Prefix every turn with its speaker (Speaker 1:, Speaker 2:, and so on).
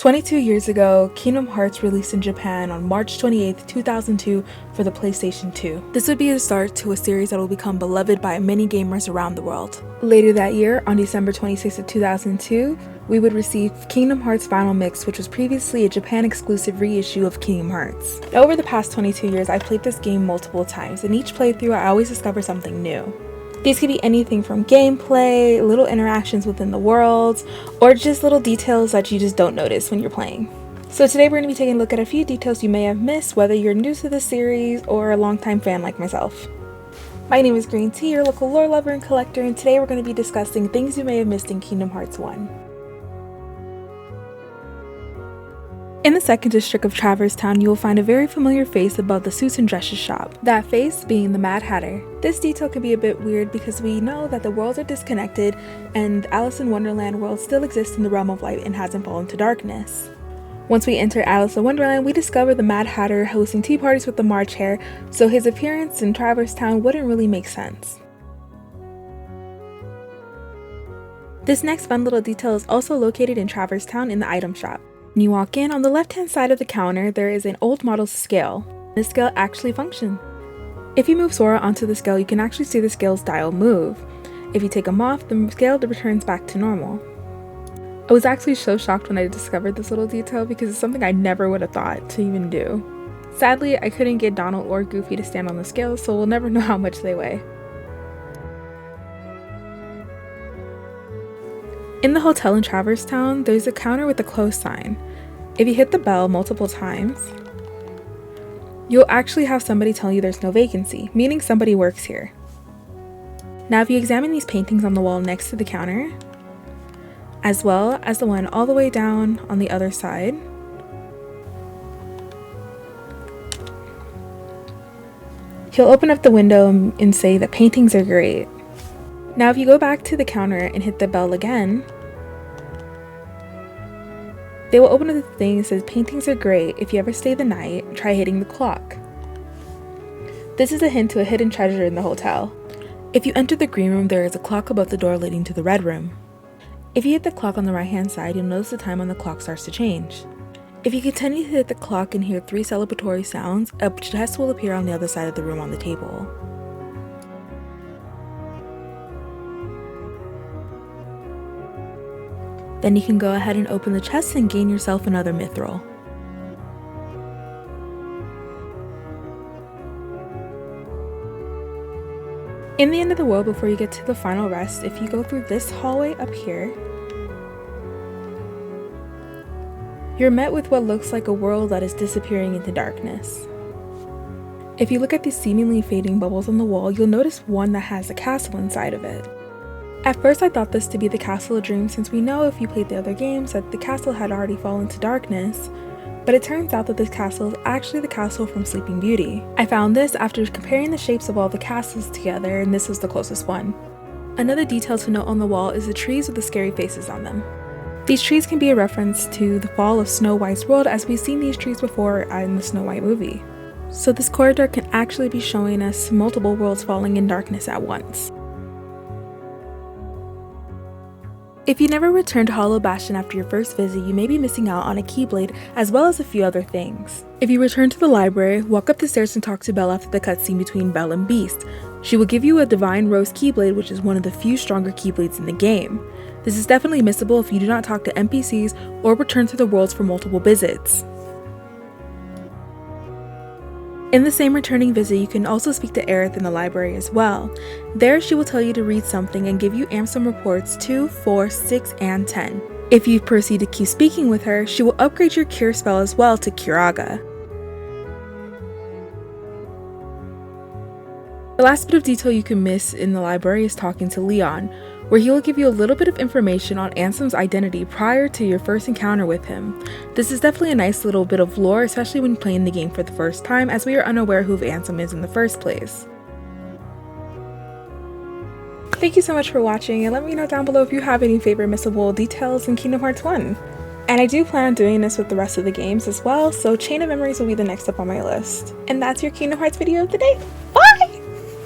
Speaker 1: 22 years ago, Kingdom Hearts released in Japan on March 28, 2002 for the PlayStation 2. This would be the start to a series that will become beloved by many gamers around the world. Later that year, on December 26, 2002, we would receive Kingdom Hearts Final Mix, which was previously a Japan-exclusive reissue of Kingdom Hearts. Now, over the past 22 years, I've played this game multiple times, and each playthrough I always discover something new. These could be anything from gameplay, little interactions within the worlds, or just little details that you just don't notice when you're playing. So today we're going to be taking a look at a few details you may have missed, whether you're new to the series or a longtime fan like myself. My name is GuhreenTi, your local lore lover and collector, and today we're going to be discussing things you may have missed in Kingdom Hearts 1. In the second district of Traverse Town, you will find a very familiar face above the suits and dresses shop, that face being the Mad Hatter. This detail can be a bit weird because we know that the worlds are disconnected and Alice in Wonderland world still exists in the realm of light and hasn't fallen to darkness. Once we enter Alice in Wonderland, we discover the Mad Hatter hosting tea parties with the March Hare, so his appearance in Traverse Town wouldn't really make sense. This next fun little detail is also located in Traverse Town in the item shop. When you walk in, on the left hand side of the counter, there is an old model scale. This scale actually functions. If you move Sora onto the scale, you can actually see the scale's dial move. If you take him off, the scale returns back to normal. I was actually so shocked when I discovered this little detail because it's something I never would have thought to even do. Sadly, I couldn't get Donald or Goofy to stand on the scale, so we'll never know how much they weigh. In the hotel in Traverse Town, there's a counter with a close sign. If you hit the bell multiple times, you'll actually have somebody tell you there's no vacancy, meaning somebody works here. Now if you examine these paintings on the wall next to the counter, as well as the one all the way down on the other side, he'll open up the window and say that paintings are great. Now if you go back to the counter and hit the bell again, they will open up the thing that says paintings are great. If you ever stay the night, try hitting the clock. This is a hint to a hidden treasure in the hotel. If you enter the green room, there is a clock above the door leading to the red room. If you hit the clock on the right hand side, you'll notice the time on the clock starts to change. If you continue to hit the clock and hear 3 celebratory sounds, a chest will appear on the other side of the room on the table. Then you can go ahead and open the chest and gain yourself another mithril. In the end of the world, before you get to the final rest, if you go through this hallway up here, you're met with what looks like a world that is disappearing into darkness. If you look at these seemingly fading bubbles on the wall, you'll notice one that has a castle inside of it. At first I thought this to be the Castle of Dreams, since we know if you played the other games that the castle had already fallen to darkness, but it turns out that this castle is actually the castle from Sleeping Beauty. I found this after comparing the shapes of all the castles together, and this was the closest one. Another detail to note on the wall is the trees with the scary faces on them. These trees can be a reference to the fall of Snow White's world, as we've seen these trees before in the Snow White movie. So this corridor can actually be showing us multiple worlds falling in darkness at once. If you never returned to Hollow Bastion after your first visit, you may be missing out on a Keyblade as well as a few other things. If you return to the library, walk up the stairs and talk to Belle after the cutscene between Belle and Beast. She will give you a Divine Rose Keyblade, which is one of the few stronger Keyblades in the game. This is definitely missable if you do not talk to NPCs or return to the worlds for multiple visits. In the same returning visit, you can also speak to Aerith in the library as well. There, she will tell you to read something and give you Ansem reports 2, 4, 6, and 10. If you proceed to keep speaking with her, she will upgrade your Cure spell as well to Curaga. The last bit of detail you can miss in the library is talking to Leon, where he will give you a little bit of information on Ansem's identity prior to your first encounter with him. This is definitely a nice little bit of lore, especially when playing the game for the first time, as we are unaware who Ansem is in the first place. Thank you so much for watching, and let me know down below if you have any favorite missable details in Kingdom Hearts 1. And I do plan on doing this with the rest of the games as well, so Chain of Memories will be the next up on my list. And that's your Kingdom Hearts video of the day. Bye!